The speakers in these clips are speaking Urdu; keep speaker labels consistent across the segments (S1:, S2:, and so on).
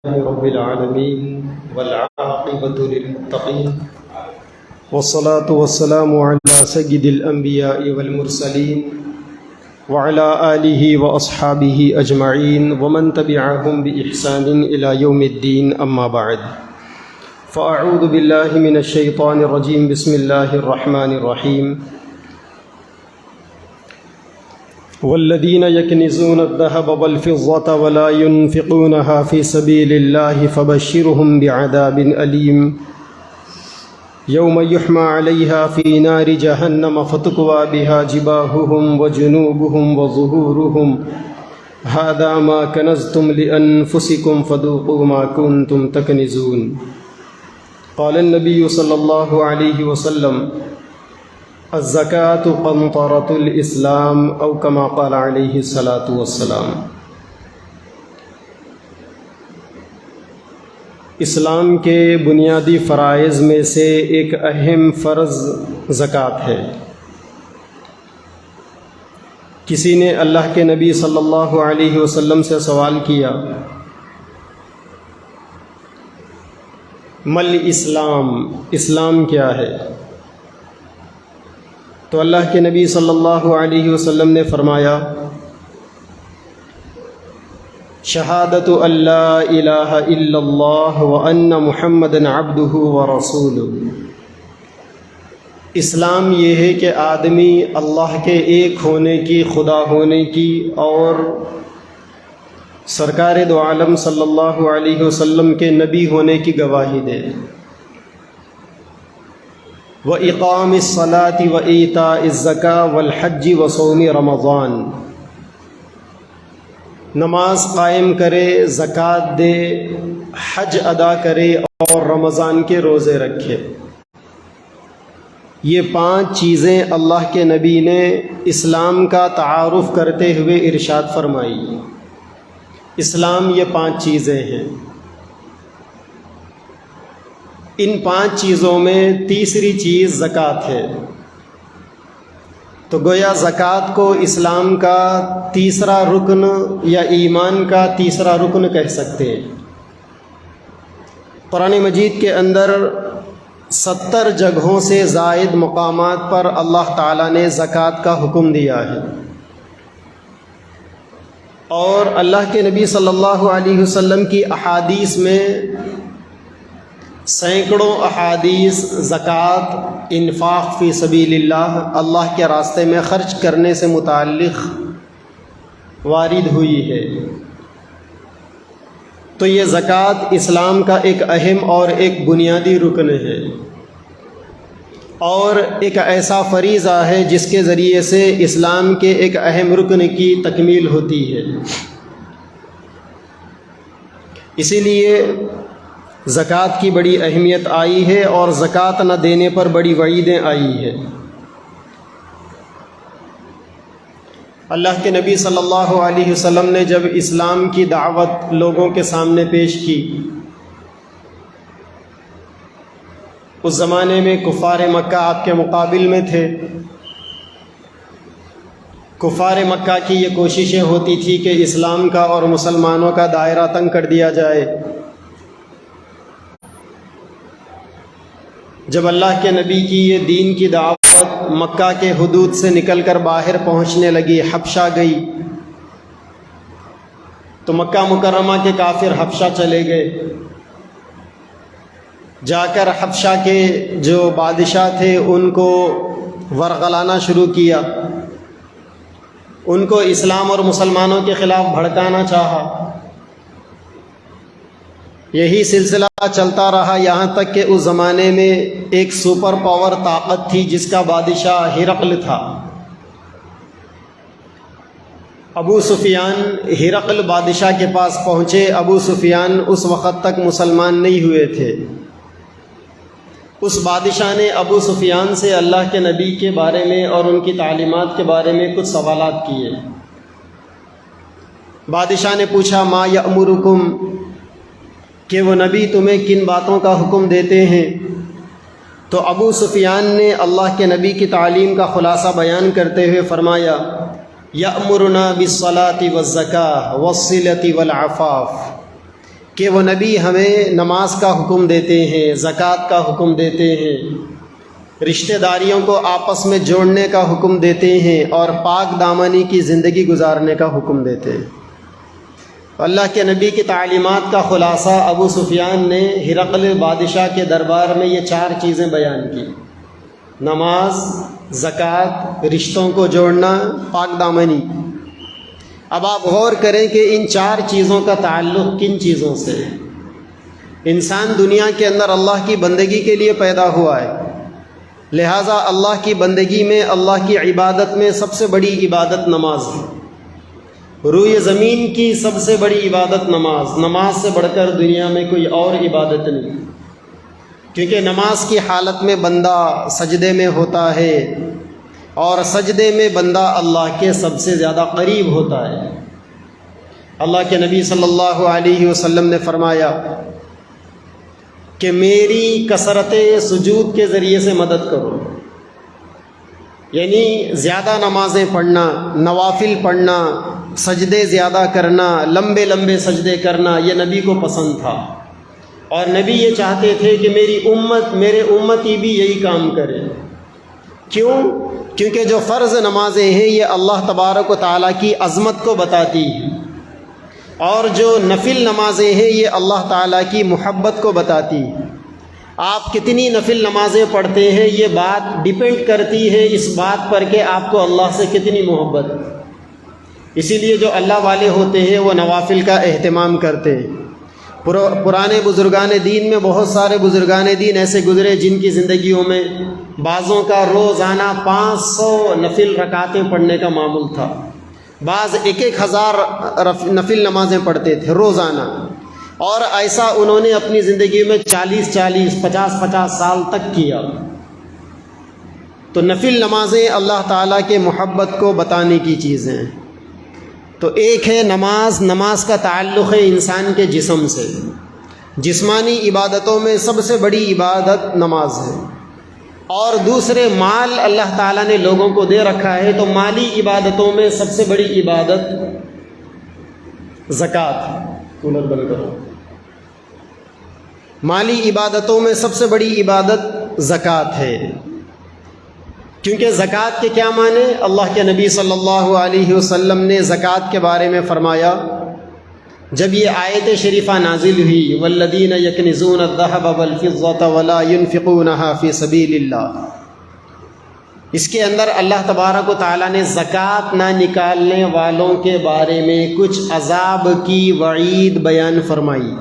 S1: رب العالمين والعاقبة للمتقين والصلاة والسلام على سيد الأنبياء والمرسلين وعلى آله وأصحابه أجمعين ومن تبعهم بإحسان إلى يوم الدين أما بعد فأعوذ بالله من الشيطان الرجيم بسم الله الرحمن الرحيم والذين يكنزون الذهب والفضة ولا ينفقونها في سبيل الله فبشرهم بعذاب أليم يوم يحمى عليها في نار جهنم فتكوى بها جباههم وجنوبهم وظهورهم هذا ما كنزتم لأنفسكم فذوقوا ما كنتم تكنزون قال النبي صلى الله عليه وسلم الزکاة قنطرة الاسلام او کما قال علیہ الصلاۃ والسلام۔ اسلام کے بنیادی فرائض میں سے ایک اہم فرض زکوٰۃ ہے۔ کسی نے اللہ کے نبی صلی اللہ علیہ وسلم سے سوال کیا مل اسلام، اسلام کیا ہے؟ تو اللہ کے نبی صلی اللہ علیہ وسلم نے فرمایا شہادت ان لا الہ الا اللہ وان محمدًا عبدہ ورسولہ۔ اسلام یہ ہے کہ آدمی اللہ کے ایک ہونے کی، خدا ہونے کی اور سرکار دو عالم صلی اللہ علیہ وسلم کے نبی ہونے کی گواہی دے، وَإِقَامِ الصَّلَاةِ وَإِيتَاءِ الزَّكَاةِ وَالْحَجِّ وَصَوْمِ رمضان، نماز قائم کرے، زکوٰۃ دے، حج ادا کرے اور رمضان کے روزے رکھے۔ یہ 5 چیزیں اللہ کے نبی نے اسلام کا تعارف کرتے ہوئے ارشاد فرمائی۔ اسلام یہ 5 چیزیں ہیں۔ ان 5 چیزوں میں تیسری چیز زکوٰۃ ہے، تو گویا زکوٰۃ کو اسلام کا تیسرا رکن یا ایمان کا تیسرا رکن کہہ سکتے ہیں۔ قرآن مجید کے اندر 70 جگہوں سے زائد مقامات پر اللہ تعالیٰ نے زکوٰۃ کا حکم دیا ہے، اور اللہ کے نبی صلی اللہ علیہ وسلم کی احادیث میں سینکڑوں احادیث زکوٰۃ، انفاق فی سبیل اللہ، اللہ کے راستے میں خرچ کرنے سے متعلق وارد ہوئی ہے۔ تو یہ زکوٰۃ اسلام کا ایک اہم اور ایک بنیادی رکن ہے، اور ایک ایسا فریضہ ہے جس کے ذریعے سے اسلام کے ایک اہم رکن کی تکمیل ہوتی ہے۔ اسی لیے زکوٰۃ کی بڑی اہمیت آئی ہے، اور زکوٰۃ نہ دینے پر بڑی وعیدیں آئی ہیں۔ اللہ کے نبی صلی اللہ علیہ وسلم نے جب اسلام کی دعوت لوگوں کے سامنے پیش کی، اس زمانے میں کفار مکہ آپ کے مقابل میں تھے۔ کفار مکہ کی یہ کوششیں ہوتی تھی کہ اسلام کا اور مسلمانوں کا دائرہ تنگ کر دیا جائے۔ جب اللہ کے نبی کی یہ دین کی دعوت مکہ کے حدود سے نکل کر باہر پہنچنے لگی، حبشہ گئی، تو مکہ مکرمہ کے کافر حبشہ چلے گئے۔ جا کر حبشہ کے جو بادشاہ تھے ان کو ورغلانا شروع کیا، ان کو اسلام اور مسلمانوں کے خلاف بھڑکانا چاہا۔ یہی سلسلہ چلتا رہا یہاں تک کہ اس زمانے میں ایک سپر پاور طاقت تھی جس کا بادشاہ ہرقل تھا۔ ابو سفیان ہرقل بادشاہ کے پاس پہنچے۔ ابو سفیان اس وقت تک مسلمان نہیں ہوئے تھے۔ اس بادشاہ نے ابو سفیان سے اللہ کے نبی کے بارے میں اور ان کی تعلیمات کے بارے میں کچھ سوالات کیے۔ بادشاہ نے پوچھا ما یأمرکم، کہ وہ نبی تمہیں کن باتوں کا حکم دیتے ہیں؟ تو ابو سفیان نے اللہ کے نبی کی تعلیم کا خلاصہ بیان کرتے ہوئے فرمایا یأمرنا بالصلاة والزکاة والصلة والعفاف، کہ وہ نبی ہمیں نماز کا حکم دیتے ہیں، زکوٰۃ کا حکم دیتے ہیں، رشتہ داریوں کو آپس میں جوڑنے کا حکم دیتے ہیں، اور پاک دامنی کی زندگی گزارنے کا حکم دیتے ہیں۔ اللہ کے نبی کی تعلیمات کا خلاصہ ابو سفیان نے ہرقل بادشاہ کے دربار میں یہ 4 چیزیں بیان کی: نماز، زکوٰۃ، رشتوں کو جوڑنا، پاک دامنی۔ اب آپ غور کریں کہ ان 4 چیزوں کا تعلق کن چیزوں سے ہے؟ انسان دنیا کے اندر اللہ کی بندگی کے لیے پیدا ہوا ہے، لہٰذا اللہ کی بندگی میں، اللہ کی عبادت میں سب سے بڑی عبادت نماز ہے۔ روئے زمین کی سب سے بڑی عبادت نماز، نماز سے بڑھ کر دنیا میں کوئی اور عبادت نہیں، کیونکہ نماز کی حالت میں بندہ سجدے میں ہوتا ہے، اور سجدے میں بندہ اللہ کے سب سے زیادہ قریب ہوتا ہے۔ اللہ کے نبی صلی اللہ علیہ وسلم نے فرمایا کہ میری کثرت سجود کے ذریعے سے مدد کرو، یعنی زیادہ نمازیں پڑھنا، نوافل پڑھنا، سجدے زیادہ کرنا، لمبے لمبے سجدے کرنا، یہ نبی کو پسند تھا، اور نبی یہ چاہتے تھے کہ میرے امتی بھی یہی کام کرے۔ کیوں؟ کیونکہ جو فرض نمازیں ہیں یہ اللہ تبارک و تعالیٰ کی عظمت کو بتاتی ہیں، اور جو نفل نمازیں ہیں یہ اللہ تعالیٰ کی محبت کو بتاتی ہیں۔ آپ کتنی نفل نمازیں پڑھتے ہیں یہ بات ڈیپینڈ کرتی ہے اس بات پر کہ آپ کو اللہ سے کتنی محبت۔ اسی لیے جو اللہ والے ہوتے ہیں وہ نوافل کا اہتمام کرتے ہیں۔ پرانے بزرگان دین میں بہت سارے بزرگان دین ایسے گزرے جن کی زندگیوں میں بعضوں کا روزانہ 500 نفل رکعتیں پڑھنے کا معمول تھا، بعض 1,000 نفل نمازیں پڑھتے تھے روزانہ، اور ایسا انہوں نے اپنی زندگی میں 40 50 سال تک کیا۔ تو نفل نمازیں اللہ تعالیٰ کے محبت کو بتانے کی چیزیں ہیں۔ تو ایک ہے نماز، نماز کا تعلق ہے انسان کے جسم سے، جسمانی عبادتوں میں سب سے بڑی عبادت نماز ہے۔ اور دوسرے مال اللہ تعالیٰ نے لوگوں کو دے رکھا ہے، تو مالی عبادتوں میں سب سے بڑی عبادت زکوٰۃ۔ کولر بند کرو۔ مالی عبادتوں میں سب سے بڑی عبادت زکوٰۃ ہے، کیونکہ زکوٰۃ کے کیا معنی؟ اللہ کے نبی صلی اللہ علیہ وسلم نے زکوٰۃ کے بارے میں فرمایا، جب یہ آیت شریفہ نازل ہوئی، والذین یکنزون الذہب والفضة ولا ينفقونها فی سبیل اللہ، اس کے اندر اللہ تبارک و تعالیٰ نے زکوٰۃ نہ نکالنے والوں کے بارے میں کچھ عذاب کی وعید بیان فرمائی۔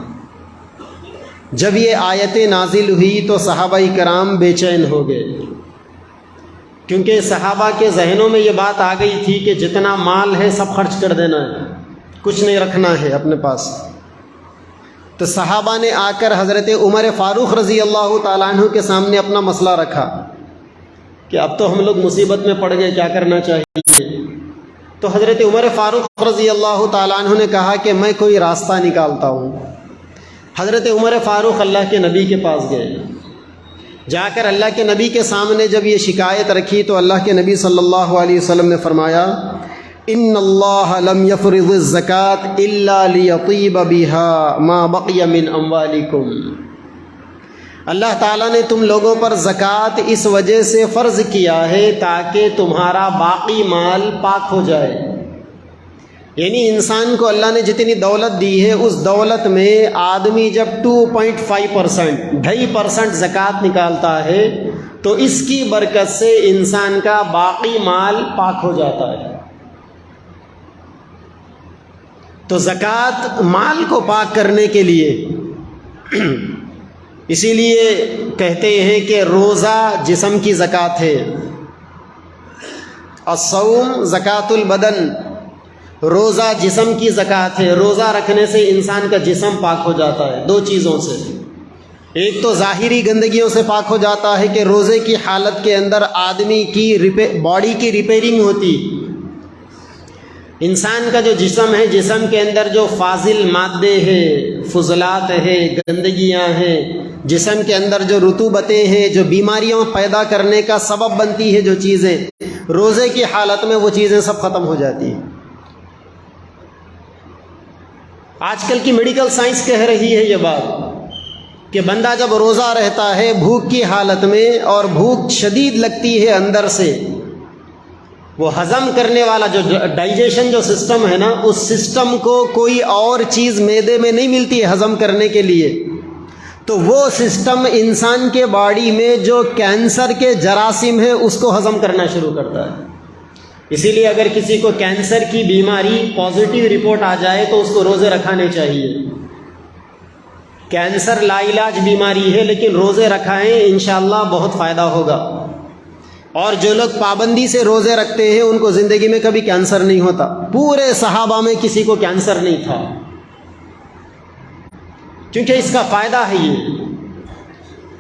S1: جب یہ آیتیں نازل ہوئی تو صحابہ کرام بے چین ہو گئے، کیونکہ صحابہ کے ذہنوں میں یہ بات آ گئی تھی کہ جتنا مال ہے سب خرچ کر دینا ہے، کچھ نہیں رکھنا ہے اپنے پاس۔ تو صحابہ نے آ کر حضرت عمر فاروق رضی اللہ تعالیٰ عنہ کے سامنے اپنا مسئلہ رکھا کہ اب تو ہم لوگ مصیبت میں پڑ گئے، کیا کرنا چاہیے؟ تو حضرت عمر فاروق رضی اللہ تعالیٰ عنہ نے کہا کہ میں کوئی راستہ نکالتا ہوں۔ حضرت عمر فاروق اللہ کے نبی کے پاس گئے، جا کر اللہ کے نبی کے سامنے جب یہ شکایت رکھی تو اللہ کے نبی صلی اللہ علیہ وسلم نے فرمایا، ان اللہ لم یفرض الزکاۃ الا لیطیب بها ما بقی من اموالکم، اللہ تعالیٰ نے تم لوگوں پر زکوٰۃ اس وجہ سے فرض کیا ہے تاکہ تمہارا باقی مال پاک ہو جائے۔ یعنی انسان کو اللہ نے جتنی دولت دی ہے اس دولت میں آدمی جب 2.5% زکوٰۃ نکالتا ہے تو اس کی برکت سے انسان کا باقی مال پاک ہو جاتا ہے۔ تو زکوٰۃ مال کو پاک کرنے کے لیے، اسی لیے کہتے ہیں کہ روزہ جسم کی زکوٰۃ ہے، الصوم زکوٰۃ البدن، روزہ جسم کی زکوٰۃ ہے۔ روزہ رکھنے سے انسان کا جسم پاک ہو جاتا ہے 2 چیزوں سے، ایک تو ظاہری گندگیوں سے پاک ہو جاتا ہے کہ روزے کی حالت کے اندر آدمی کی باڈی کی ریپیئرنگ ہوتی، انسان کا جو جسم ہے، جسم کے اندر جو فاضل مادے ہیں، فضلات ہیں، گندگیاں ہیں، جسم کے اندر جو رطوبتیں ہیں، جو بیماریاں پیدا کرنے کا سبب بنتی ہے جو چیزیں، روزے کی حالت میں وہ چیزیں سب ختم ہو جاتی ہیں۔ آج کل کی میڈیکل سائنس کہہ رہی ہے یہ بات کہ بندہ جب روزہ رہتا ہے بھوک کی حالت میں اور بھوک شدید لگتی ہے اندر سے، وہ ہضم کرنے والا جو ڈائجیشن جو سسٹم ہے نا، اس سسٹم کو کوئی اور چیز معدے میں نہیں ملتی ہے ہضم کرنے کے لیے، تو وہ سسٹم انسان کے باڈی میں جو کینسر کے جراثیم ہے اس کو ہضم کرنا شروع کرتا ہے۔ اسی لیے اگر کسی کو کینسر کی بیماری پازیٹیو رپورٹ آ جائے تو اس کو روزے رکھانے چاہیے۔ کینسر لا علاج بیماری ہے لیکن روزے رکھائیں انشاءاللہ بہت فائدہ ہوگا۔ اور جو لوگ پابندی سے روزے رکھتے ہیں ان کو زندگی میں کبھی کینسر نہیں ہوتا۔ پورے صحابہ میں کسی کو کینسر نہیں تھا، کیونکہ اس کا فائدہ ہے، یہ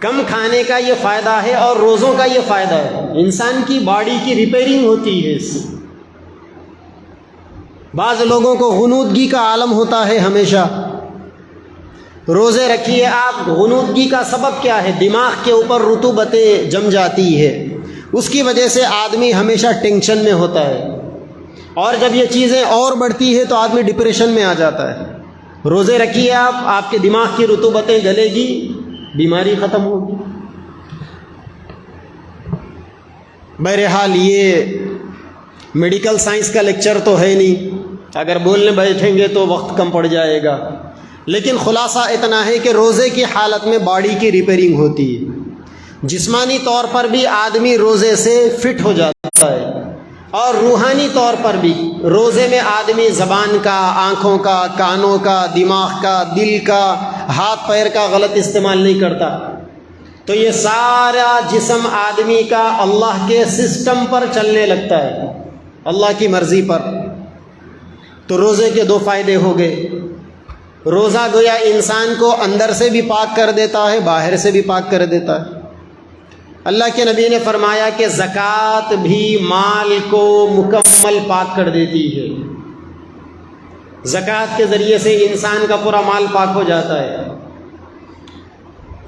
S1: کم کھانے کا یہ فائدہ ہے اور روزوں کا یہ فائدہ ہے، انسان کی باڈی کی ریپیئرنگ ہوتی ہے اس سے۔ بعض لوگوں کو غنودگی کا عالم ہوتا ہے ہمیشہ، روزے رکھیے آپ، غنودگی کا سبب کیا ہے؟ دماغ کے اوپر رطوبتیں جم جاتی ہے، اس کی وجہ سے آدمی ہمیشہ ٹینشن میں ہوتا ہے، اور جب یہ چیزیں اور بڑھتی ہے تو آدمی ڈپریشن میں آ جاتا ہے۔ روزے رکھیے آپ کے دماغ کی رطوبتیں گلے گی، بیماری ختم ہوگی۔ بہرحال یہ میڈیکل سائنس کا لیکچر تو ہے نہیں، اگر بولنے بیٹھیں گے تو وقت کم پڑ جائے گا، لیکن خلاصہ اتنا ہے کہ روزے کی حالت میں باڈی کی ریپیئرنگ ہوتی ہے، جسمانی طور پر بھی آدمی روزے سے فٹ ہو جاتا ہے، اور روحانی طور پر بھی روزے میں آدمی زبان کا، آنکھوں کا، کانوں کا، دماغ کا، دل کا، ہاتھ پیر کا غلط استعمال نہیں کرتا، تو یہ سارا جسم آدمی کا اللہ کے سسٹم پر چلنے لگتا ہے، اللہ کی مرضی پر۔ تو روزے کے دو فائدے ہو گئے، روزہ گویا انسان کو اندر سے بھی پاک کر دیتا ہے، باہر سے بھی پاک کر دیتا ہے۔ اللہ کے نبی نے فرمایا کہ زکوٰۃ بھی مال کو مکمل پاک کر دیتی ہے، زکوٰۃ کے ذریعے سے انسان کا پورا مال پاک ہو جاتا ہے۔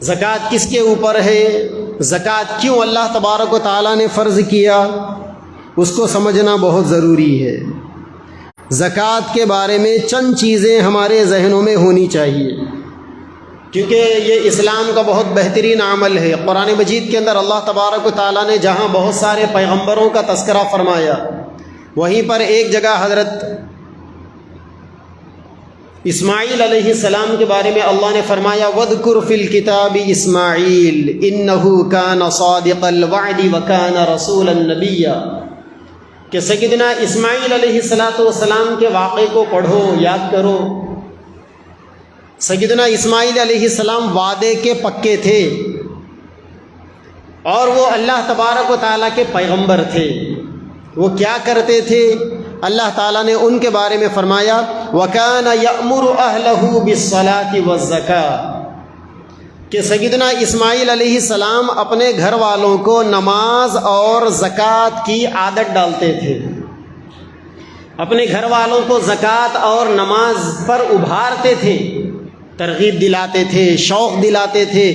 S1: زکوٰۃ کس کے اوپر ہے؟ زکوٰۃ کیوں اللہ تبارک و تعالیٰ نے فرض کیا، اس کو سمجھنا بہت ضروری ہے۔ زکوٰۃ کے بارے میں چند چیزیں ہمارے ذہنوں میں ہونی چاہیے، کیونکہ یہ اسلام کا بہت بہترین عمل ہے۔ قرآن مجید کے اندر اللہ تبارک و تعالیٰ نے جہاں بہت سارے پیغمبروں کا تذکرہ فرمایا، وہیں پر ایک جگہ حضرت اسماعیل علیہ السلام کے بارے میں اللہ نے فرمایا وَاذْكُرْ فِي الْكِتَابِ إِسْمَاعِيلَ إِنَّهُ كَانَ صَادِقَ الْوَعْدِ وَكَانَ رَسُولًا نَبِيًّا، کہ سیدنا اسماعیل علیہ السلام کے واقعے کو پڑھو، یاد کرو۔ سیدنا اسماعیل علیہ السلام وعدے کے پکے تھے، اور وہ اللہ تبارک و تعالیٰ کے پیغمبر تھے۔ وہ کیا کرتے تھے؟ اللہ تعالیٰ نے ان کے بارے میں فرمایا وَكَانَ يَأْمُرُ أَهْلَهُ بِالصَّلَاةِ وَالزَّكَاةِ، کہ سیدنا اسماعیل علیہ السلام اپنے گھر والوں کو نماز اور زکوٰۃ کی عادت ڈالتے تھے، اپنے گھر والوں کو زکوٰۃ اور نماز پر ابھارتے تھے، ترغیب دلاتے تھے، شوق دلاتے تھے،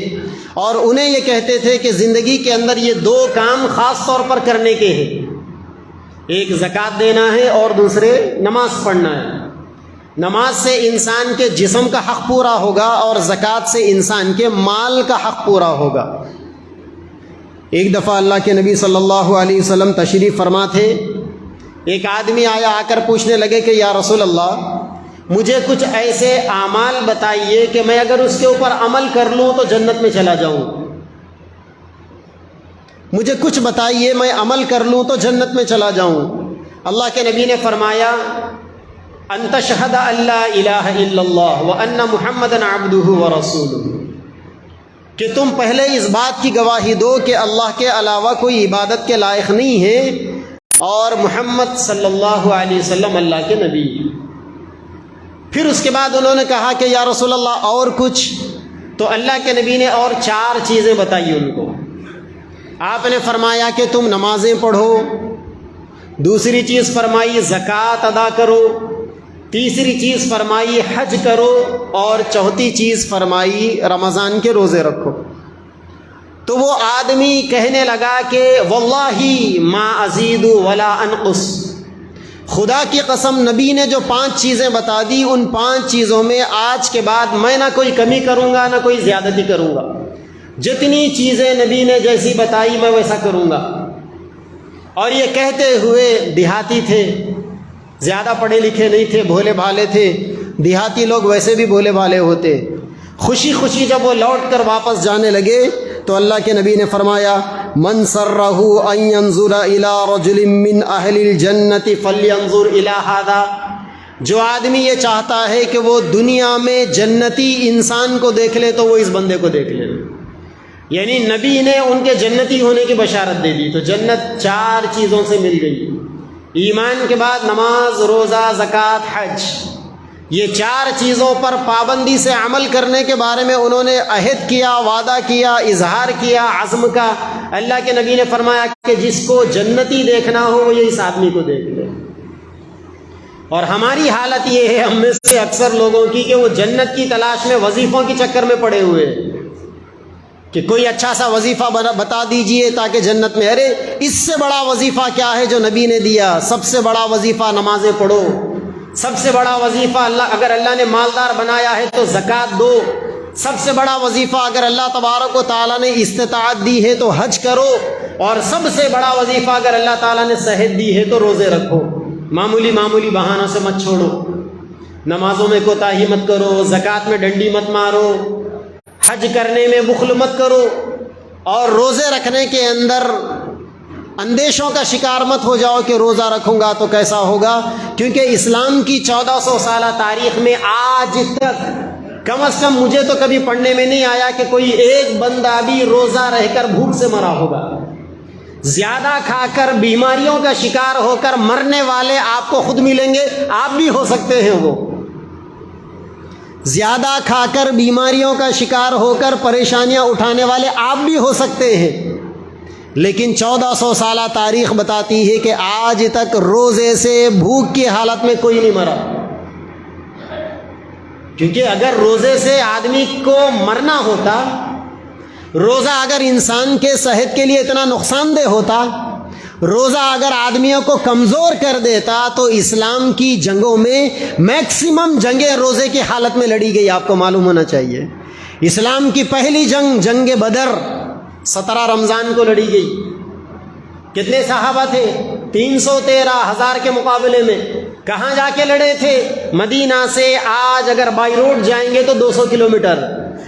S1: اور انہیں یہ کہتے تھے کہ زندگی کے اندر یہ دو کام خاص طور پر کرنے کے ہیں، ایک زکوٰۃ دینا ہے اور دوسرے نماز پڑھنا ہے۔ نماز سے انسان کے جسم کا حق پورا ہوگا اور زکوٰۃ سے انسان کے مال کا حق پورا ہوگا۔ ایک دفعہ اللہ کے نبی صلی اللہ علیہ وسلم تشریف فرما تھے، ایک آدمی آیا، آ کر پوچھنے لگے کہ یا رسول اللہ، مجھے کچھ ایسے اعمال بتائیے کہ میں اگر اس کے اوپر عمل کر لوں تو جنت میں چلا جاؤں، مجھے کچھ بتائیے میں عمل کر لوں تو جنت میں چلا جاؤں۔ اللہ کے نبی نے فرمایا ان تشہد ان لا الہ الا اللہ وان محمدا عبدہ ورسولہ، کہ تم پہلے اس بات کی گواہی دو کہ اللہ کے علاوہ کوئی عبادت کے لائق نہیں ہے اور محمد صلی اللہ علیہ وسلم اللہ کے نبی۔ پھر اس کے بعد انہوں نے کہا کہ یا رسول اللہ اور کچھ؟ تو اللہ کے نبی نے اور 4 چیزیں بتائی ان کو۔ آپ نے فرمایا کہ تم نمازیں پڑھو، دوسری چیز فرمائی زکوٰۃ ادا کرو، تیسری چیز فرمائی حج کرو، اور چوتھی چیز فرمائی رمضان کے روزے رکھو۔ تو وہ آدمی کہنے لگا کہ واللہ ما ازید ولا انقص، خدا کی قسم نبی نے جو 5 چیزیں بتا دی، ان 5 چیزوں میں آج کے بعد میں نہ کوئی کمی کروں گا نہ کوئی زیادتی کروں گا، جتنی چیزیں نبی نے جیسی بتائی میں ویسا کروں گا۔ اور یہ کہتے ہوئے دیہاتی تھے، زیادہ پڑھے لکھے نہیں تھے، بھولے بھالے تھے، دیہاتی لوگ ویسے بھی بھولے بھالے ہوتے۔ خوشی خوشی جب وہ لوٹ کر واپس جانے لگے تو اللہ کے نبی نے فرمایا من سرہ ان ینظر الی رجل من اہل الجنۃ فلینظر الی ھذا، جو آدمی یہ چاہتا ہے کہ وہ دنیا میں جنتی انسان کو دیکھ لے تو وہ اس بندے کو دیکھ لے۔ یعنی نبی نے ان کے جنتی ہونے کی بشارت دے دی۔ تو جنت 4 چیزوں سے مل گئی، ایمان کے بعد نماز، روزہ، زکوٰۃ، حج۔ یہ 4 چیزوں پر پابندی سے عمل کرنے کے بارے میں انہوں نے عہد کیا، وعدہ کیا، اظہار کیا عزم کا۔ اللہ کے نبی نے فرمایا کہ جس کو جنتی دیکھنا ہو وہ یہ اس آدمی کو دیکھ لے۔ اور ہماری حالت یہ ہے ہم میں سے اکثر لوگوں کی کہ وہ جنت کی تلاش میں وظیفوں کے چکر میں پڑے ہوئے ہیں کہ کوئی اچھا سا وظیفہ بتا دیجئے تاکہ جنت میں۔ ارے اس سے بڑا وظیفہ کیا ہے جو نبی نے دیا؟ سب سے بڑا وظیفہ نمازیں پڑھو، سب سے بڑا وظیفہ اگر اللہ نے مالدار بنایا ہے تو زکوٰۃ دو، سب سے بڑا وظیفہ اگر اللہ تبارک و تعالیٰ نے استطاعت دی ہے تو حج کرو، اور سب سے بڑا وظیفہ اگر اللہ تعالیٰ نے صحت دی ہے تو روزے رکھو۔ معمولی بہانوں سے مت چھوڑو، نمازوں میں کوتاہی مت کرو، زکوٰۃ میں ڈنڈی مت مارو، حج کرنے میں بخل مت کرو، اور روزے رکھنے کے اندر اندیشوں کا شکار مت ہو جاؤ کہ روزہ رکھوں گا تو کیسا ہوگا، کیونکہ اسلام کی 1400 سالہ تاریخ میں آج تک کم از کم مجھے تو کبھی پڑھنے میں نہیں آیا کہ کوئی ایک بندہ بھی روزہ رہ کر بھوک سے مرا ہوگا۔ زیادہ کھا کر بیماریوں کا شکار ہو کر مرنے والے آپ کو خود ملیں گے، آپ بھی ہو سکتے ہیں وہ۔ زیادہ کھا کر بیماریوں کا شکار ہو کر پریشانیاں اٹھانے والے آپ بھی ہو سکتے ہیں، لیکن 1400 سالہ تاریخ بتاتی ہے کہ آج تک روزے سے بھوک کی حالت میں کوئی نہیں مرا۔ کیونکہ اگر روزے سے آدمی کو مرنا ہوتا، روزہ اگر انسان کے صحت کے لیے اتنا نقصان دہ ہوتا، روزہ اگر آدمیوں کو کمزور کر دیتا، تو اسلام کی جنگوں میں میکسیمم جنگیں روزے کی حالت میں لڑی گئی۔ آپ کو معلوم ہونا چاہیے اسلام کی پہلی جنگ بدر 17 رمضان کو لڑی گئی۔ کتنے صحابہ تھے؟ 313,000 کے مقابلے میں۔ کہاں جا کے لڑے تھے؟ مدینہ سے آج اگر بائی روڈ جائیں گے تو 200 کلومیٹر،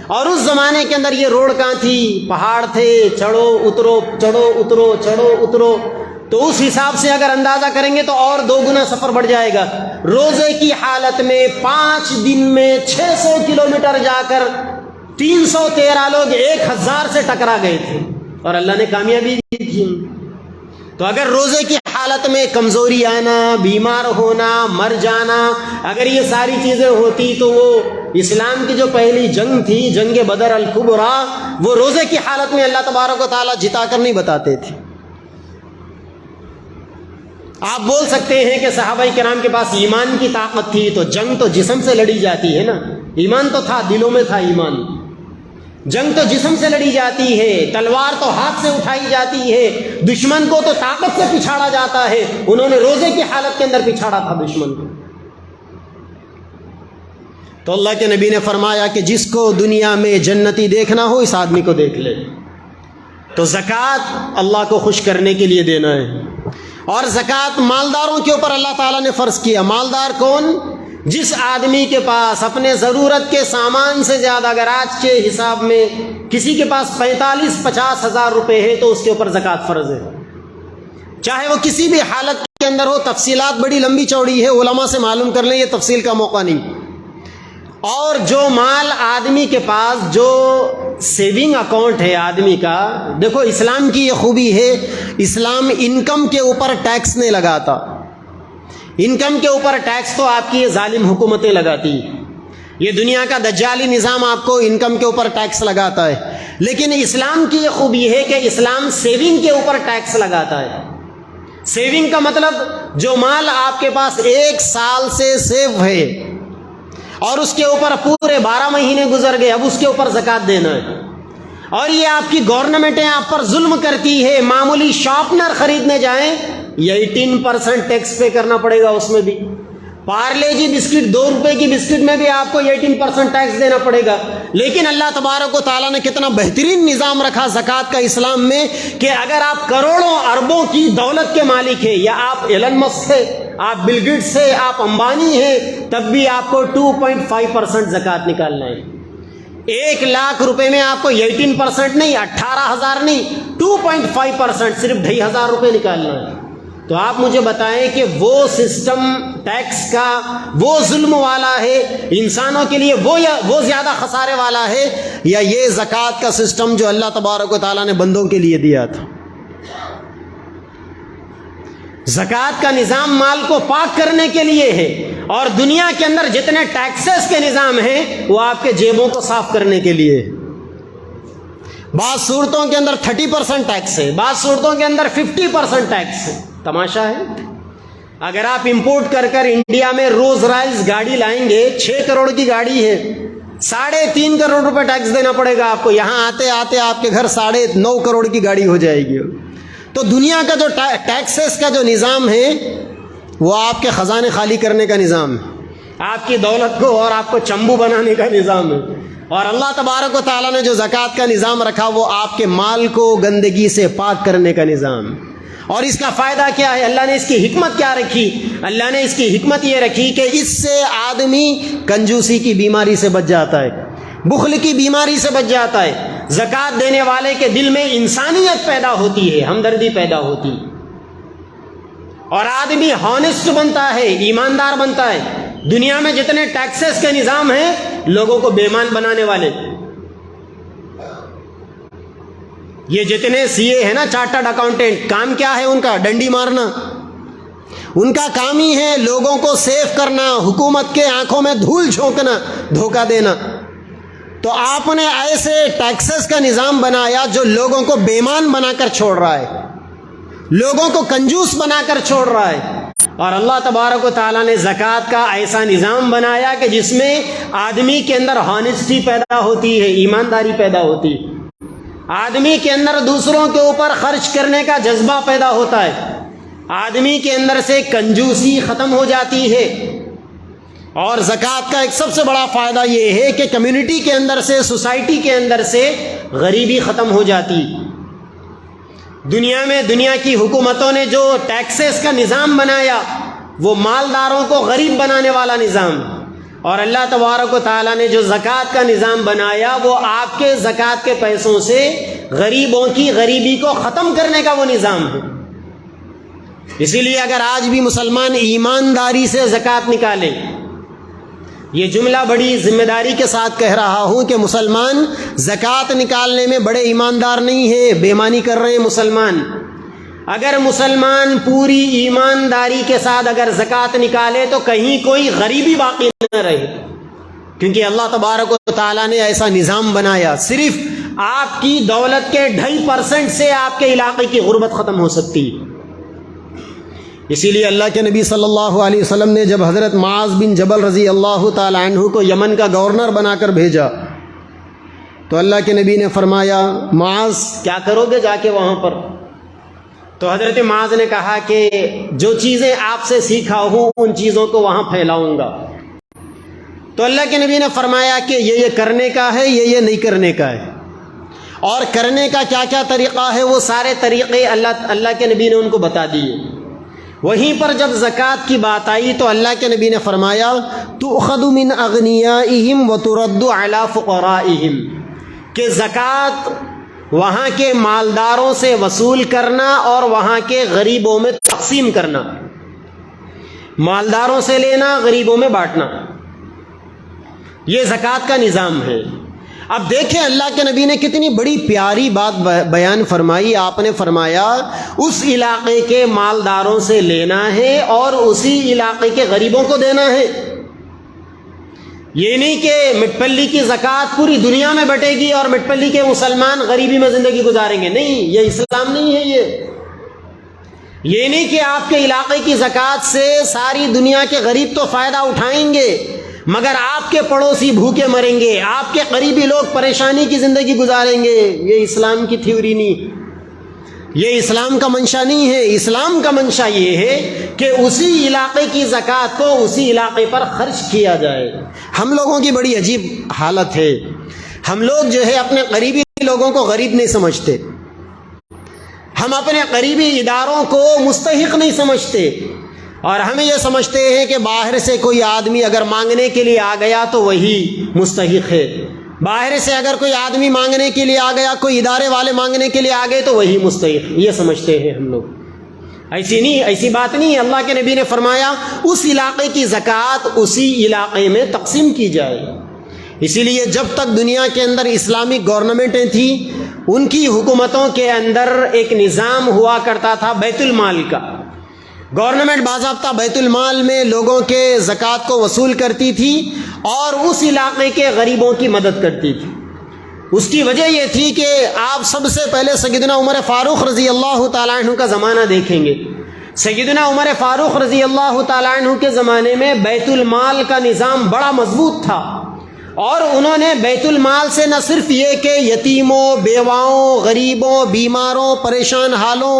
S1: اور اس زمانے کے اندر یہ روڈ کہاں تھی؟ پہاڑ تھے، چڑھو اترو چڑھو اترو چڑھو اترو، تو اس حساب سے اگر اندازہ کریں گے تو اور 2 گنا سفر بڑھ جائے گا۔ روزے کی حالت میں 5 دن میں 600 کلومیٹر جا کر 313 لوگ 1000 سے ٹکرا گئے تھے، اور اللہ نے کامیابی دی تھی۔ تو اگر روزے کی حالت میں کمزوری آنا، بیمار ہونا، مر جانا، اگر یہ ساری چیزیں ہوتی تو وہ اسلام کی جو پہلی جنگ تھی، جنگ بدر الکبریٰ، وہ روزے کی حالت میں اللہ تبارک و تعالیٰ جتا کر نہیں بتاتے تھے۔ آپ بول سکتے ہیں کہ صحابہ کرام کے پاس ایمان کی طاقت تھی، تو جنگ تو جسم سے لڑی جاتی ہے نا، ایمان تو تھا، دلوں میں تھا ایمان۔ جنگ تو جسم سے لڑی جاتی ہے، تلوار تو ہاتھ سے اٹھائی جاتی ہے، دشمن کو تو طاقت سے پچھاڑا جاتا ہے۔ انہوں نے روزے کی حالت کے اندر پچھاڑا تھا دشمن کو۔ تو اللہ کے نبی نے فرمایا کہ جس کو دنیا میں جنتی دیکھنا ہو اس آدمی کو دیکھ لے۔ تو زکوٰۃ اللہ کو خوش کرنے کے لیے دینا ہے، اور زکوٰۃ مالداروں کے اوپر اللہ تعالیٰ نے فرض کیا۔ مالدار کون؟ جس آدمی کے پاس اپنے ضرورت کے سامان سے زیادہ، اگر آج کے حساب میں کسی کے پاس 45-50 ہزار روپے ہے تو اس کے اوپر زکوٰۃ فرض ہے، چاہے وہ کسی بھی حالت کے اندر ہو۔ تفصیلات بڑی لمبی چوڑی ہے، علماء سے معلوم کر لیں، یہ تفصیل کا موقع نہیں۔ اور جو مال آدمی کے پاس، جو سیونگ اکاؤنٹ ہے آدمی کا، دیکھو اسلام کی یہ خوبی ہے، اسلام انکم کے اوپر ٹیکس نہیں لگاتا۔ انکم کے اوپر ٹیکس تو آپ کی یہ ظالم حکومتیں لگاتی ہیں، یہ دنیا کا دجالی نظام آپ کو انکم کے اوپر ٹیکس لگاتا ہے۔ لیکن اسلام کی یہ خوبی ہے کہ اسلام سیونگ کے اوپر ٹیکس لگاتا ہے۔ سیونگ کا مطلب جو مال آپ کے پاس 1 سال سے سیو ہے اور اس کے اوپر پورے 12 مہینے گزر گئے، اب اس کے اوپر زکوٰۃ دینا ہے۔ اور یہ آپ کی گورنمنٹیں آپ پر ظلم کرتی ہے، معمولی شارپنر خریدنے جائیں 18% ٹیکس پے کرنا پڑے گا اس میں بھی. پارلے جی بسکٹ 2 روپے کی بسکٹ میں بھی آپ کو 18% ٹیکس دینا پڑے گا. لیکن اللہ تبارک و تعالیٰ نے کتنا بہترین نظام رکھا زکوٰۃ کا اسلام میں کہ اگر آپ کروڑوں اربوں کی دولت کے مالک ہیں، یا آپ ایلن مسک ہے، آپ بل گیٹس ہے، آپ امبانی ہیں، تب بھی آپ کو 2.5% زکوٰۃ نکالنا ہے. 1 لاکھ روپے میں آپ کو 18% نہیں، 18,000 نہیں، 2.5%، صرف 2,500 روپے نکالنا ہے. تو آپ مجھے بتائیں کہ وہ سسٹم ٹیکس کا وہ ظلم والا ہے انسانوں کے لیے، وہ زیادہ خسارے والا ہے، یا یہ زکوٰۃ کا سسٹم جو اللہ تبارک و تعالیٰ نے بندوں کے لیے دیا تھا؟ زکوٰۃ کا نظام مال کو پاک کرنے کے لیے ہے، اور دنیا کے اندر جتنے ٹیکسز کے نظام ہیں وہ آپ کے جیبوں کو صاف کرنے کے لیے. بعض صورتوں کے اندر 30% ٹیکس ہے، بعض صورتوں کے اندر 50% ٹیکس ہے. تماشا ہے. اگر آپ امپورٹ کر انڈیا میں روز رائز گاڑی لائیں گے، 6 کروڑ کی گاڑی ہے، 3.5 کروڑ روپے ٹیکس دینا پڑے گا آپ کو. یہاں آتے آتے آپ کے گھر 9.5 کروڑ کی گاڑی ہو جائے گی. تو دنیا کا جو ٹیکسز کا جو نظام ہے وہ آپ کے خزانے خالی کرنے کا نظام ہے، آپ کی دولت کو اور آپ کو چمبو بنانے کا نظام ہے. اور اللہ تبارک و تعالیٰ نے جو زکوٰۃ کا نظام رکھا وہ آپ کے مال کو گندگی سے پاک کرنے کا نظام. اور اس کا فائدہ کیا ہے؟ اللہ نے اس کی حکمت کیا رکھی؟ اللہ نے اس کی حکمت یہ رکھی کہ اس سے آدمی کنجوسی کی بیماری سے بچ جاتا ہے، بخل کی بیماری سے بچ جاتا ہے. زکوٰۃ دینے والے کے دل میں انسانیت پیدا ہوتی ہے، ہمدردی پیدا ہوتی ہے، اور آدمی ہانسٹ بنتا ہے، ایماندار بنتا ہے. دنیا میں جتنے ٹیکسز کے نظام ہیں لوگوں کو بے ایمان بنانے والے، یہ جتنے سی اے ہیں نا، چارٹرڈ اکاؤنٹنٹ، کام کیا ہے ان کا؟ ڈنڈی مارنا. ان کا کام ہی ہے لوگوں کو سیف کرنا، حکومت کے آنکھوں میں دھول جھونکنا، دھوکہ دینا. تو آپ نے ایسے ٹیکسز کا نظام بنایا جو لوگوں کو بے ایمان بنا کر چھوڑ رہا ہے، لوگوں کو کنجوس بنا کر چھوڑ رہا ہے. اور اللہ تبارک و تعالیٰ نے زکوٰۃ کا ایسا نظام بنایا کہ جس میں آدمی کے اندر ہانسٹی پیدا ہوتی ہے، ایمانداری پیدا ہوتی ہے، آدمی کے اندر دوسروں کے اوپر خرچ کرنے کا جذبہ پیدا ہوتا ہے، آدمی کے اندر سے کنجوسی ختم ہو جاتی ہے. اور زکوٰۃ کا ایک سب سے بڑا فائدہ یہ ہے کہ کمیونٹی کے اندر سے، سوسائٹی کے اندر سے غریبی ختم ہو جاتی. دنیا میں دنیا کی حکومتوں نے جو ٹیکسز کا نظام بنایا وہ مالداروں کو غریب بنانے والا نظام، اور اللہ تبارک و تعالیٰ نے جو زکوٰۃ کا نظام بنایا وہ آپ کے زکوٰۃ کے پیسوں سے غریبوں کی غریبی کو ختم کرنے کا وہ نظام ہے. اسی لیے اگر آج بھی مسلمان ایمانداری سے زکوٰۃ نکالے، یہ جملہ بڑی ذمہ داری کے ساتھ کہہ رہا ہوں کہ مسلمان زکوٰۃ نکالنے میں بڑے ایماندار نہیں ہے، بے ایمانی کر رہے ہیں مسلمان. اگر مسلمان پوری ایمانداری کے ساتھ اگر زکوٰۃ نکالے تو کہیں کوئی غریبی باقی نہ رہے، کیونکہ اللہ تبارک و تعالیٰ نے ایسا نظام بنایا. صرف آپ کی دولت کے 2.5% سے آپ کے علاقے کی غربت ختم ہو سکتی ہے. اسی لیے اللہ کے نبی صلی اللہ علیہ وسلم نے جب حضرت معاذ بن جبل رضی اللہ تعالی عنہ کو یمن کا گورنر بنا کر بھیجا تو اللہ کے نبی نے فرمایا، معاذ کیا کرو گے جا کے وہاں پر؟ تو حضرت معاذ نے کہا کہ جو چیزیں آپ سے سیکھا ہوں ان چیزوں کو وہاں پھیلاؤں گا. تو اللہ کے نبی نے فرمایا کہ یہ کرنے کا ہے، یہ نہیں کرنے کا ہے، اور کرنے کا کیا کیا طریقہ ہے وہ سارے طریقے اللہ کے نبی نے ان کو بتا دیے. وہیں پر جب زکوٰۃ کی بات آئی تو اللہ کے نبی نے فرمایا، تؤخذ من اغنیائہم وترد علی فقرائہم، کہ زکوٰۃ وہاں کے مالداروں سے وصول کرنا اور وہاں کے غریبوں میں تقسیم کرنا، مالداروں سے لینا، غریبوں میں بانٹنا، یہ زکوٰۃ کا نظام ہے. اب دیکھیں اللہ کے نبی نے کتنی بڑی پیاری بات بیان فرمائی. آپ نے فرمایا اس علاقے کے مالداروں سے لینا ہے اور اسی علاقے کے غریبوں کو دینا ہے. یہ نہیں کہ مٹپلی کی زکوٰۃ پوری دنیا میں بٹے گی اور مٹپلی کے مسلمان غریبی میں زندگی گزاریں گے. نہیں، یہ اسلام نہیں ہے. یہ نہیں کہ آپ کے علاقے کی زکوٰۃ سے ساری دنیا کے غریب تو فائدہ اٹھائیں گے مگر آپ کے پڑوسی بھوکے مریں گے، آپ کے قریبی لوگ پریشانی کی زندگی گزاریں گے. یہ اسلام کی تھیوری نہیں. یہ اسلام کا منشا نہیں ہے. اسلام کا منشا یہ ہے کہ اسی علاقے کی زکوٰۃ کو اسی علاقے پر خرچ کیا جائے. ہم لوگوں کی بڑی عجیب حالت ہے. ہم لوگ جو ہے اپنے قریبی لوگوں کو غریب نہیں سمجھتے. ہم اپنے قریبی اداروں کو مستحق نہیں سمجھتے، اور ہمیں یہ سمجھتے ہیں کہ باہر سے کوئی آدمی اگر مانگنے کے لیے آ گیا تو وہی مستحق ہے. باہر سے اگر کوئی آدمی مانگنے کے لیے آ گیا، کوئی ادارے والے مانگنے کے لیے آ گئے تو وہی مستحق، یہ سمجھتے ہیں ہم لوگ. ایسی بات نہیں ہے. اللہ کے نبی نے فرمایا اس علاقے کی زکوٰۃ اسی علاقے میں تقسیم کی جائے. اسی لیے جب تک دنیا کے اندر اسلامک گورنمنٹیں تھیں، ان کی حکومتوں کے اندر ایک نظام ہوا کرتا تھا بیت المال کا. گورنمنٹ باضابطہ بیت المال میں لوگوں کے زکوٰۃ کو وصول کرتی تھی اور اس علاقے کے غریبوں کی مدد کرتی تھی. اس کی وجہ یہ تھی کہ آپ سب سے پہلے سیدنا عمر فاروق رضی اللہ تعالیٰ عنہ کا زمانہ دیکھیں گے. سیدنا عمر فاروق رضی اللہ تعالیٰ عنہ کے زمانے میں بیت المال کا نظام بڑا مضبوط تھا، اور انہوں نے بیت المال سے نہ صرف یہ کہ یتیموں، بیواؤں، غریبوں، بیماروں، پریشان حالوں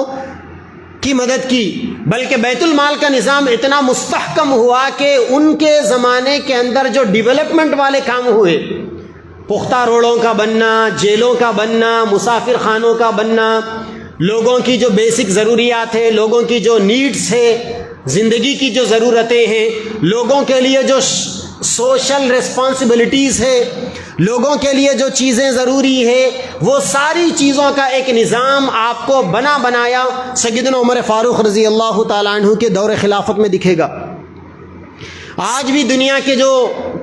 S1: کی مدد کی، بلکہ بیت المال کا نظام اتنا مستحکم ہوا کہ ان کے زمانے کے اندر جو ڈیولپمنٹ والے کام ہوئے، پختہ روڈوں کا بننا، جیلوں کا بننا، مسافر خانوں کا بننا، لوگوں کی جو بیسک ضروریات ہیں، لوگوں کی جو نیڈس ہے، زندگی کی جو ضرورتیں ہیں، لوگوں کے لیے جو سوشل ریسپانسبلٹیز ہے، لوگوں کے لیے جو چیزیں ضروری ہے، وہ ساری چیزوں کا ایک نظام آپ کو بنایا سیدنا عمر فاروق رضی اللہ تعالیٰ عنہ کے دور خلافت میں دکھے گا. آج بھی دنیا کے جو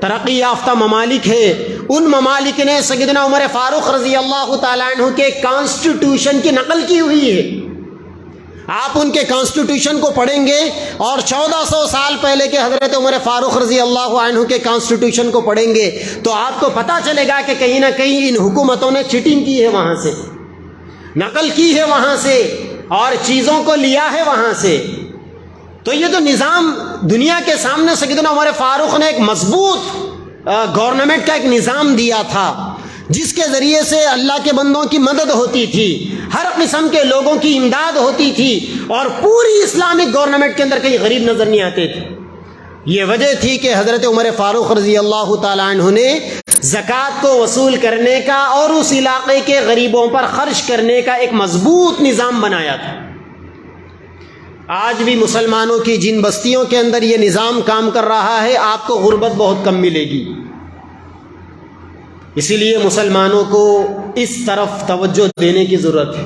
S1: ترقی یافتہ ممالک ہیں، ان ممالک نے سیدنا عمر فاروق رضی اللہ تعالیٰ عنہ کے کانسٹیٹیوشن کی نقل کی ہوئی ہے. آپ ان کے کانسٹیٹیوشن کو پڑھیں گے اور 1400 سال پہلے کے حضرت عمر فاروق رضی اللہ عنہ کے کانسٹیٹیوشن کو پڑھیں گے تو آپ کو پتہ چلے گا کہ کہیں نہ کہیں ان حکومتوں نے چیٹنگ کی ہے، وہاں سے نقل کی ہے، وہاں سے، اور چیزوں کو لیا ہے وہاں سے. تو یہ جو نظام دنیا کے سامنے سیدنا عمر فاروق نے ایک مضبوط گورنمنٹ کا ایک نظام دیا تھا، جس کے ذریعے سے اللہ کے بندوں کی مدد ہوتی تھی، ہر قسم کے لوگوں کی امداد ہوتی تھی، اور پوری اسلامک گورنمنٹ کے اندر کئی غریب نظر نہیں آتے تھے. یہ وجہ تھی کہ حضرت عمر فاروق رضی اللہ تعالیٰ عنہ نے زکوٰۃ کو وصول کرنے کا اور اس علاقے کے غریبوں پر خرچ کرنے کا ایک مضبوط نظام بنایا تھا. آج بھی مسلمانوں کی جن بستیوں کے اندر یہ نظام کام کر رہا ہے، آپ کو غربت بہت کم ملے گی. اسی لیے مسلمانوں کو اس طرف توجہ دینے کی ضرورت ہے.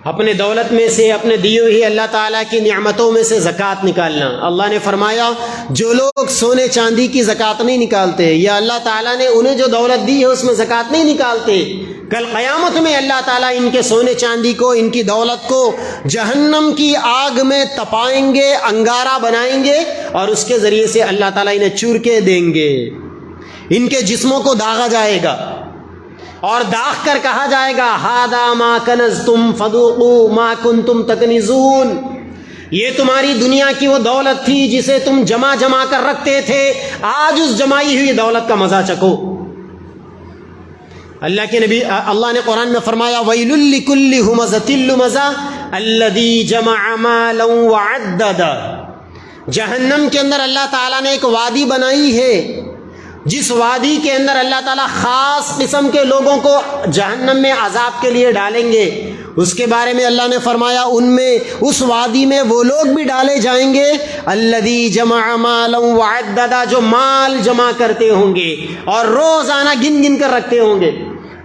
S1: اپنے دولت میں سے، اپنے دی ہوئی اللہ تعالیٰ کی نعمتوں میں سے زکوٰۃ نکالنا. اللہ نے فرمایا جو لوگ سونے چاندی کی زکوٰۃ نہیں نکالتے، یا اللہ تعالیٰ نے انہیں جو دولت دی ہے اس میں زکوٰۃ نہیں نکالتے، کل قیامت میں اللہ تعالیٰ ان کے سونے چاندی کو، ان کی دولت کو جہنم کی آگ میں تپائیں گے، انگارہ بنائیں گے، اور اس کے ذریعے سے اللہ تعالیٰ انہیں چور کے دیں گے. ان کے جسموں کو داغا جائے گا اور داغ کر کہا جائے گا ہذا ما کنزتم فذوقوا ما کنتم تکنزون. یہ تمہاری دنیا کی وہ دولت تھی جسے تم جمع کر رکھتے تھے، آج اس جمائی ہوئی دولت کا مزہ چکھو. اللہ کے نبی، اللہ نے قرآن میں فرمایا ویل لکل ہمزۃ لمزہ الذی جمع مالا وعدد. جہنم کے اندر اللہ تعالیٰ نے ایک وادی بنائی ہے، جس وادی کے اندر اللہ تعالیٰ خاص قسم کے لوگوں کو جہنم میں عذاب کے لیے ڈالیں گے. اس کے بارے میں اللہ نے فرمایا ان میں، اس وادی میں وہ لوگ بھی ڈالے جائیں گے الذی جمع مالا وعددا، جو مال جمع کرتے ہوں گے اور روزانہ گن گن کر رکھتے ہوں گے.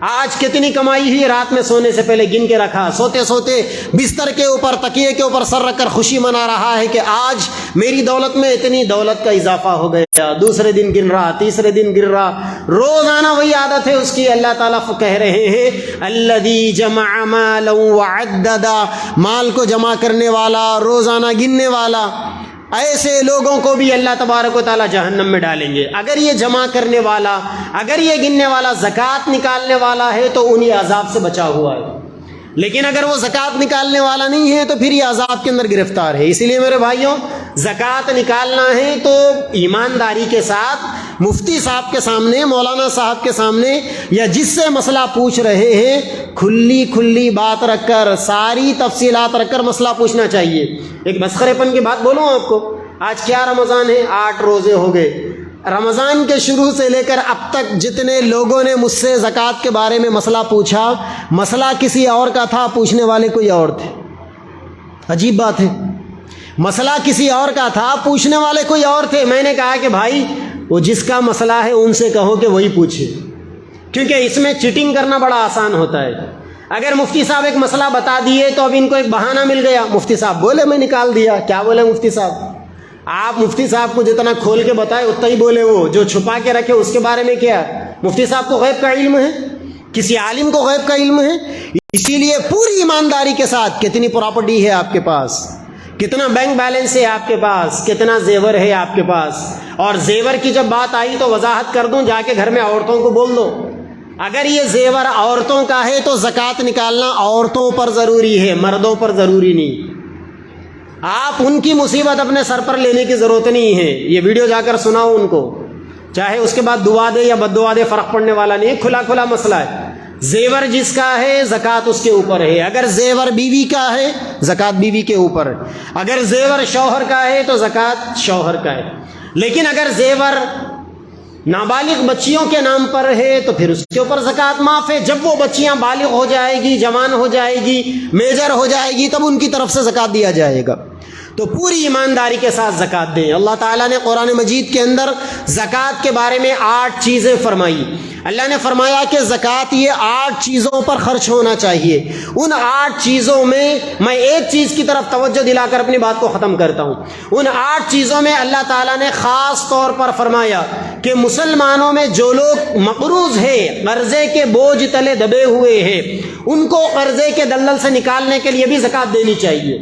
S1: آج کتنی کمائی ہوئی، رات میں سونے سے پہلے گن کے رکھا، سوتے سوتے بستر کے اوپر، تکیے کے اوپر سر رکھ کر خوشی منا رہا ہے کہ آج میری دولت میں اتنی دولت کا اضافہ ہو گیا. دوسرے دن گن رہا، تیسرے دن گر رہا، روزانہ وہی عادت ہے اس کی. اللہ تعالیٰ کہہ رہے ہیں الذی جمع مالا وعددا، مال کو جمع کرنے والا، روزانہ گننے والا. ایسے لوگوں کو بھی اللہ تبارک و تعالیٰ جہنم میں ڈالیں گے. اگر یہ جمع کرنے والا، اگر یہ گننے والا، زکوٰۃ نکالنے والا ہے تو انہیں عذاب سے بچا ہوا ہے، لیکن اگر وہ زکوٰۃ نکالنے والا نہیں ہے تو پھر یہ عذاب کے اندر گرفتار ہے. اسی لیے میرے بھائیوں، زکوٰۃ نکالنا ہے تو ایمانداری کے ساتھ مفتی صاحب کے سامنے، مولانا صاحب کے سامنے، یا جس سے مسئلہ پوچھ رہے ہیں کھلی بات رکھ کر، ساری تفصیلات رکھ کر مسئلہ پوچھنا چاہیے۔ ایک مسخرے پن کی بات بولوں آپ کو، آج کیا رمضان ہے؟ 8 روزے ہو گئے۔ رمضان کے شروع سے لے کر اب تک جتنے لوگوں نے مجھ سے زکوٰۃ کے بارے میں مسئلہ پوچھا، مسئلہ کسی اور کا تھا، پوچھنے والے کوئی اور تھے۔ عجیب بات ہے، مسئلہ کسی اور کا تھا، پوچھنے والے کوئی اور تھے۔ میں نے کہا کہ بھائی وہ جس کا مسئلہ ہے ان سے کہو کہ وہی پوچھے، کیونکہ اس میں چیٹنگ کرنا بڑا آسان ہوتا ہے۔ اگر مفتی صاحب ایک مسئلہ بتا دیے تو اب ان کو ایک بہانہ مل گیا، مفتی صاحب بولے میں نکال دیا۔ کیا بولے مفتی صاحب؟ آپ مفتی صاحب کو جتنا کھول کے بتائے اتنا ہی بولے، وہ جو چھپا کے رکھے اس کے بارے میں کیا؟ مفتی صاحب کو غیب کا علم ہے؟ کسی عالم کو غیب کا علم ہے؟ اسی لیے پوری ایمانداری کے ساتھ، کتنی پراپرٹی ہے آپ کے پاس، کتنا بینک بیلنس ہے آپ کے پاس، کتنا زیور ہے آپ کے پاس، اور زیور کی جب بات آئی تو وضاحت کر دوں، جا کے گھر میں عورتوں کو بول دو، اگر یہ زیور عورتوں کا ہے تو زکوٰۃ نکالنا عورتوں پر ضروری ہے، مردوں پر ضروری نہیں۔ آپ ان کی مصیبت اپنے سر پر لینے کی ضرورت نہیں ہے، یہ ویڈیو جا کر سناؤ ان کو، چاہے اس کے بعد دعا دے یا بد دعا دے، فرق پڑنے والا نہیں، کھلا مسئلہ ہے۔ زیور جس کا ہے زکوٰۃ اس کے اوپر ہے، اگر زیور بیوی کا ہے زکوٰۃ بیوی کے اوپر ہے، اگر زیور شوہر کا ہے تو زکوٰۃ شوہر کا ہے، لیکن اگر زیور نابالغ بچیوں کے نام پر ہے تو پھر اس کے اوپر زکوٰۃ معاف ہے۔ جب وہ بچیاں بالغ ہو جائے گی، جوان ہو جائے گی، میجر ہو جائے گی، تب ان کی طرف سے زکوٰۃ دیا جائے گا۔ تو پوری ایمانداری کے ساتھ زکوٰۃ دیں۔ اللہ تعالیٰ نے قرآن مجید کے اندر زکوٰۃ کے بارے میں 8 چیزیں فرمائی۔ اللہ نے فرمایا کہ زکوٰۃ یہ 8 چیزوں پر خرچ ہونا چاہیے۔ ان 8 چیزوں میں ایک چیز کی طرف توجہ دلا کر اپنی بات کو ختم کرتا ہوں۔ ان 8 چیزوں میں اللہ تعالیٰ نے خاص طور پر فرمایا کہ مسلمانوں میں جو لوگ مقروض ہیں، قرضے کے بوجھ تلے دبے ہوئے ہیں، ان کو قرضے کے دلدل سے نکالنے کے لیے بھی زکوٰۃ دینی چاہیے۔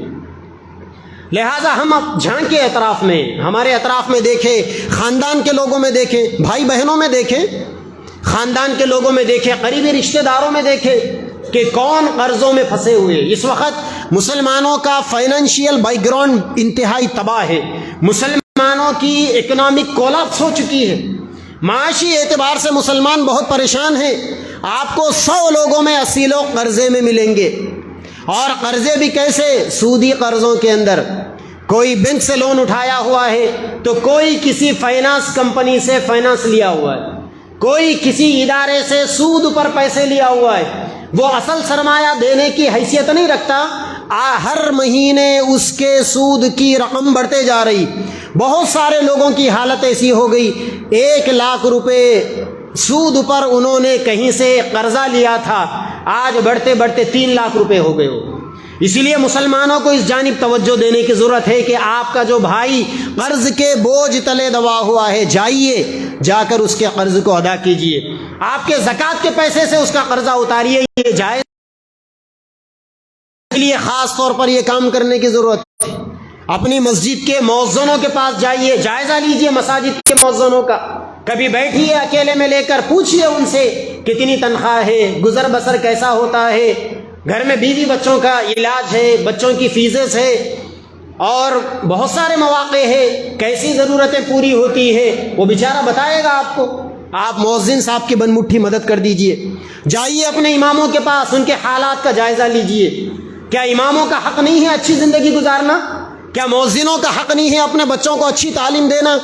S1: لہٰذا ہم اب جھانکے اطراف میں، ہمارے اطراف میں دیکھیں، خاندان کے لوگوں میں دیکھیں، بھائی بہنوں میں دیکھیں، خاندان کے لوگوں میں دیکھیں، قریبی رشتہ داروں میں دیکھیں کہ کون قرضوں میں پھنسے ہوئے۔ اس وقت مسلمانوں کا فائنینشیل بیک گراؤنڈ انتہائی تباہ ہے، مسلمانوں کی اکنامک کولاپس ہو چکی ہے، معاشی اعتبار سے مسلمان بہت پریشان ہیں۔ آپ کو 100 لوگوں میں 80 لوگ قرضے میں ملیں گے، اور قرضے بھی کیسے؟ سودی قرضوں کے اندر، کوئی بینک سے لون اٹھایا ہوا ہے تو کوئی کسی فائنانس کمپنی سے فائنانس لیا ہوا ہے، کوئی کسی ادارے سے سود پر پیسے لیا ہوا ہے، وہ اصل سرمایہ دینے کی حیثیت نہیں رکھتا، ہر مہینے اس کے سود کی رقم بڑھتے جا رہی۔ بہت سارے لوگوں کی حالت ایسی ہو گئی، 1 لاکھ روپے سود پر انہوں نے کہیں سے قرضہ لیا تھا، آج بڑھتے بڑھتے 3 لاکھ روپے ہو گئے ہو۔ اسی لیے مسلمانوں کو اس جانب توجہ دینے کی ضرورت ہے کہ آپ کا جو بھائی قرض کے بوجھ تلے دبا ہوا ہے، جائیے جا کر اس کے قرض کو ادا کیجیے، آپ کے زکوٰۃ کے پیسے سے اس کا قرضہ اتاریے، یہ جائز۔ اس لیے خاص طور پر یہ کام کرنے کی ضرورت ہے۔ اپنی مسجد کے مؤذنوں کے پاس جائیے، جائزہ لیجیے مساجد کے مؤذنوں کا، کبھی بیٹھیے اکیلے میں لے کر، پوچھیے ان سے کتنی تنخواہ ہے، گزر بسر کیسا ہوتا ہے، گھر میں بیوی بچوں کا علاج ہے، بچوں کی فیسیں ہے، اور بہت سارے مواقع ہے، کیسی ضرورتیں پوری ہوتی ہے، وہ بیچارہ بتائے گا آپ کو۔ آپ مؤذن صاحب کی بن مٹھی مدد کر دیجئے، جائیے اپنے اماموں کے پاس، ان کے حالات کا جائزہ لیجئے۔ کیا اماموں کا حق نہیں ہے اچھی زندگی گزارنا؟ کیا مؤذنوں کا حق نہیں ہے اپنے بچوں کو اچھی تعلیم دینا،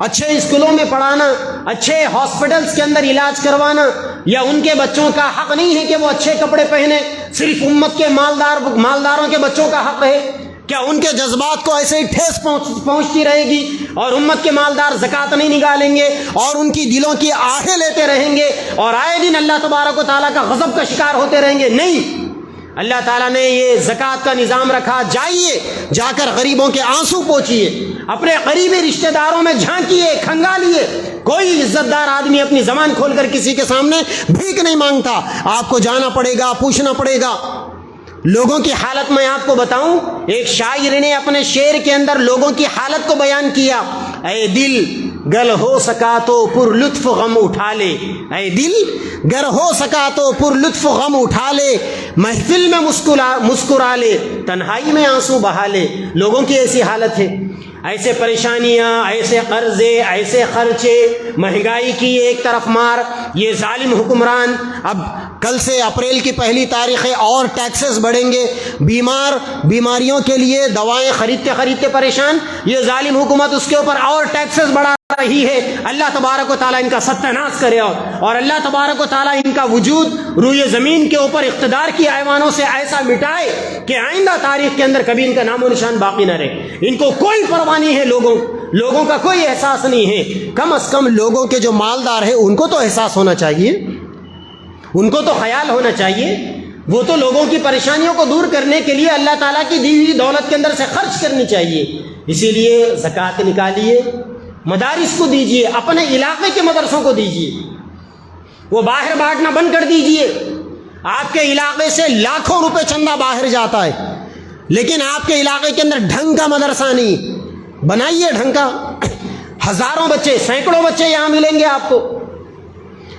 S1: اچھے اسکولوں میں پڑھانا، اچھے ہاسپٹلز کے اندر علاج کروانا؟ یا ان کے بچوں کا حق نہیں ہے کہ وہ اچھے کپڑے پہنے؟ صرف امت کے مالداروں کے بچوں کا حق ہے؟ کیا ان کے جذبات کو ایسے ہی ٹھیس پہنچتی رہے گی اور امت کے مالدار زکوٰۃ نہیں نکالیں گے اور ان کی دلوں کی آہیں لیتے رہیں گے اور آئے دن اللہ تبارک و تعالیٰ کا غضب کا شکار ہوتے رہیں گے؟ نہیں، اللہ تعالیٰ نے یہ زکوٰۃ کا نظام رکھا۔ جائیے جا کر غریبوں کے آنسو پوچھیے، اپنے قریبی رشتہ داروں میں جھانکیے، کھنگالیے۔ کوئی عزت دار آدمی اپنی زبان کھول کر کسی کے سامنے بھیک نہیں مانگتا، آپ کو جانا پڑے گا، پوچھنا پڑے گا۔ لوگوں کی حالت میں آپ کو بتاؤں، ایک شاعر نے اپنے شعر کے اندر لوگوں کی حالت کو بیان کیا، اے دل گر ہو سکا تو پر لطف غم اٹھا لے، اے دل گر ہو سکا تو پر لطف غم اٹھا لے، محفل میں مسکرا لے، تنہائی میں آنسو بہا لے۔ لوگوں کی ایسی حالت ہے۔
S2: ایسے پریشانیاں، ایسے قرضے، ایسے خرچے، مہنگائی کی ایک طرف مار، یہ ظالم حکمران
S1: اب کل سے اپریل کی 1 تاریخ ہے اور ٹیکسز بڑھیں گے، بیماریوں کے لیے دوائیں
S2: خریدتے پریشان، یہ ظالم حکومت اس کے اوپر اور ٹیکسز بڑھا رہی ہے۔ اللہ تبارک و تعالیٰ ان کا ستیہ ناش کرے، اور اللہ تبارک و تعالیٰ ان کا وجود روئے زمین کے اوپر اقتدار کی ایوانوں سے ایسا مٹائے کہ آئندہ تاریخ کے اندر کبھی ان کا نام و نشان باقی نہ رہے۔ ان کو کوئی پرواہ نہیں ہے، لوگوں کا کوئی احساس نہیں ہے۔
S1: کم از کم لوگوں کے جو مالدار ہیں ان کو تو احساس ہونا چاہیے،
S2: ان کو تو خیال ہونا چاہیے، وہ تو لوگوں کی پریشانیوں کو دور کرنے کے لیے اللہ تعالیٰ کی دی ہوئی دولت کے اندر سے خرچ کرنی چاہیے۔ اسی لیے زکوٰۃ نکالیے، مدارس کو دیجیے، اپنے علاقے کے مدرسوں کو دیجیے، وہ باہر بانٹنا بند کر دیجیے۔ آپ کے علاقے سے لاکھوں روپے چندہ باہر جاتا ہے، لیکن آپ کے علاقے کے اندر ڈھنگ کا مدرسہ نہیں، بنائیے ڈھنگ کا۔ ہزاروں بچے، سینکڑوں بچے یہاں ملیں گے، آپ کو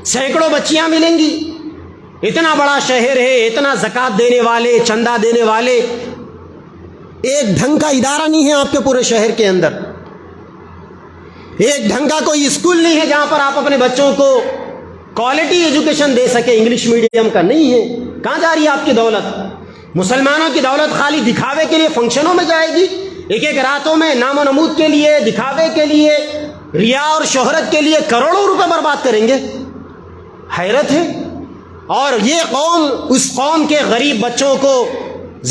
S2: سینکڑوں بچیاں ملیں گی۔ اتنا بڑا شہر ہے، اتنا زکوٰۃ دینے والے، چندہ دینے والے،
S1: ایک ڈھنگ کا ادارہ نہیں ہے آپ کے پورے شہر کے اندر،
S2: ایک ڈھنگ کا کوئی اسکول نہیں ہے جہاں پر آپ اپنے بچوں کو کوالٹی ایجوکیشن دے سکے، انگلش میڈیم کا نہیں ہے۔ کہاں جا رہی ہے آپ کی دولت؟ مسلمانوں کی دولت خالی دکھاوے کے لیے فنکشنوں میں جائے گی، ایک راتوں میں نام و نمود کے لیے، دکھاوے کے لیے، ریا اور شہرت کے لیے کروڑوں روپے برباد کریں گے۔ حیرت ہے۔ اور یہ قوم، اس قوم کے غریب بچوں کو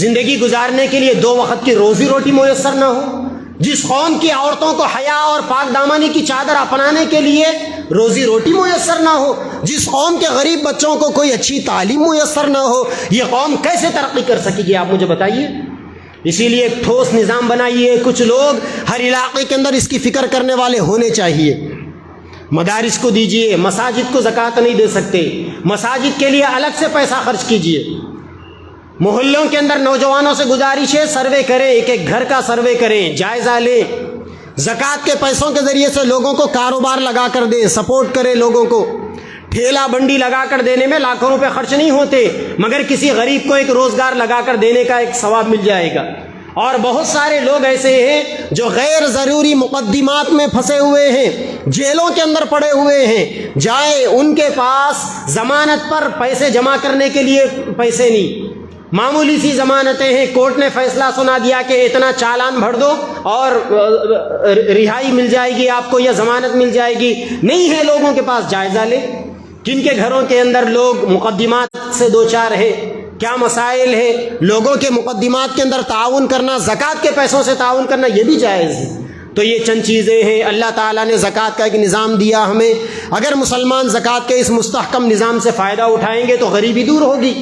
S2: زندگی گزارنے کے لیے 2 وقت کی روزی روٹی میسر نہ ہو، جس قوم کی عورتوں کو حیا اور پاک دامانی کی چادر اپنانے کے لیے روزی روٹی میسر نہ ہو،
S1: جس قوم کے غریب بچوں کو کوئی اچھی تعلیم میسر نہ ہو،
S2: یہ قوم کیسے ترقی کر سکے گی؟ آپ مجھے بتائیے۔ اسی لیے ایک ٹھوس نظام بنائیے۔ کچھ لوگ
S1: ہر علاقے کے اندر اس کی فکر کرنے والے ہونے چاہیے۔
S2: مدارس کو دیجیے، مساجد کو زکوٰۃ نہیں دے سکتے، مساجد کے لیے الگ سے پیسہ خرچ کیجیے۔ محلوں کے اندر نوجوانوں سے گزارش ہے، سروے کریں، ایک گھر کا سروے کریں، جائزہ لیں،
S1: زکوٰۃ کے پیسوں کے ذریعے سے لوگوں کو کاروبار لگا کر دیں، سپورٹ کریں لوگوں کو۔
S2: ٹھیلا بنڈی لگا کر دینے میں لاکھوں روپے خرچ نہیں ہوتے، مگر کسی غریب کو ایک روزگار لگا کر دینے کا ایک ثواب مل جائے گا۔ اور بہت سارے لوگ ایسے ہیں
S1: جو غیر ضروری مقدمات میں پھنسے ہوئے ہیں، جیلوں کے اندر پڑے ہوئے ہیں،
S2: جائے ان کے پاس ضمانت پر پیسے جمع کرنے کے لیے پیسے نہیں، معمولی سی ضمانتیں ہیں، کورٹ نے فیصلہ سنا دیا کہ اتنا چالان بھر دو اور رہائی مل جائے گی آپ کو، یا ضمانت مل جائے گی۔ نہیں ہے لوگوں کے پاس، جائزہ لے کن کے گھروں کے اندر لوگ مقدمات سے دوچار ہے، کیا مسائل ہے۔
S1: لوگوں کے مقدمات کے اندر تعاون کرنا،
S2: زکوٰۃ کے پیسوں سے تعاون کرنا، یہ بھی جائز ہے۔ تو یہ چند چیزیں ہیں۔ اللہ تعالیٰ نے زکوٰۃ کا ایک نظام دیا ہمیں، اگر مسلمان زکوٰۃ کے اس مستحکم نظام سے فائدہ اٹھائیں گے تو غریبی دور ہوگی،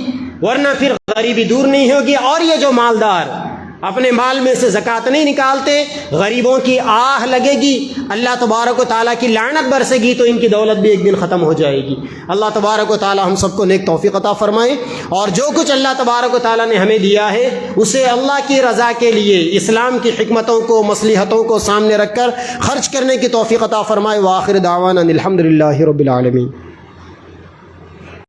S2: ورنہ پھر غریبی دور نہیں ہوگی۔ اور یہ جو مالدار اپنے مال میں سے زکوٰۃ نہیں نکالتے، غریبوں کی آہ لگے گی، اللہ تبارک و تعالیٰ کی لعنت برسے گی، تو ان کی دولت بھی ایک دن ختم ہو جائے گی۔ اللہ تبارک و تعالیٰ ہم سب کو نیک توفیق عطا فرمائے، اور جو کچھ اللہ تبارک و تعالیٰ نے ہمیں دیا ہے اسے اللہ کی رضا کے لیے، اسلام کی حکمتوں کو، مصلحتوں کو سامنے رکھ کر خرچ کرنے کی توفیق عطا فرمائے۔ وآخر دعوانا الحمدللہ رب العالمین۔